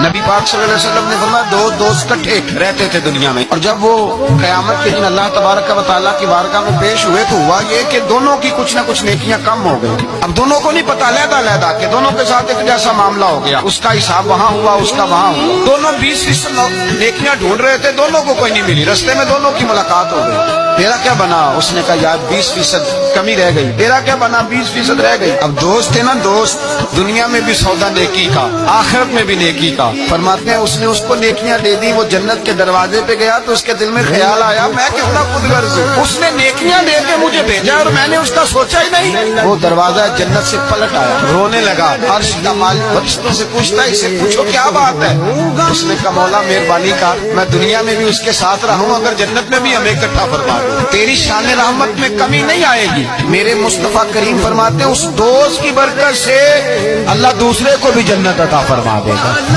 نبی پاک صلی اللہ علیہ وسلم نے فرمایا دو دوست کٹھے رہتے تھے دنیا میں، اور جب وہ قیامت کے دن اللہ تبارک و تعالیٰ کی بارگاہ میں پیش ہوئے تو ہوا یہ کہ دونوں کی کچھ نہ کچھ نیکیاں کم ہو گئی۔ اب دونوں کو نہیں پتا، علیحدہ علیحدہ کہ دونوں کے ساتھ ایک جیسا معاملہ ہو گیا، اس کا حساب وہاں ہوا، اس کا وہاں ہوا۔ دونوں 20% نیکیاں ڈھونڈ رہے تھے، دونوں کو کوئی نہیں ملی، رستے میں دونوں کی ملاقات ہو گئی۔ تیرا کیا بنا؟ اس نے کہا یار 20% کمی رہ گئی۔ تیرا کیا بنا؟ 20% رہ گئی۔ اب دوست تھے نا دوست، دنیا میں بھی سودا نیکی کا، آخرت میں بھی نیکی کا۔ فرماتے ہیں اس نے اس کو نیکیاں دے دی، وہ جنت کے دروازے پہ گیا تو اس کے دل میں خیال آیا میں کتنا خود غرض ہوں، اس نے نیکیاں دے کے مجھے بھیجا اور میں نے اس کا سوچا ہی نہیں۔ وہ دروازہ جنت سے پلٹ آیا، رونے لگا، عرش کا مالک فرشتوں سے پوچھتا ہے اسے پوچھو کیا بات ہے؟ اس نے کہا مولا مہربانی کر، میں دنیا میں بھی اس کے ساتھ رہا ہوں، اگر جنت میں بھی ہمیں اکٹھا فرما دو، تیری شان رحمت میں کمی نہیں آئے گی۔ میرے مصطفیٰ کریم فرماتے ہیں اس دوست کی برکت سے اللہ دوسرے کو بھی جنت عطا فرما دے گا۔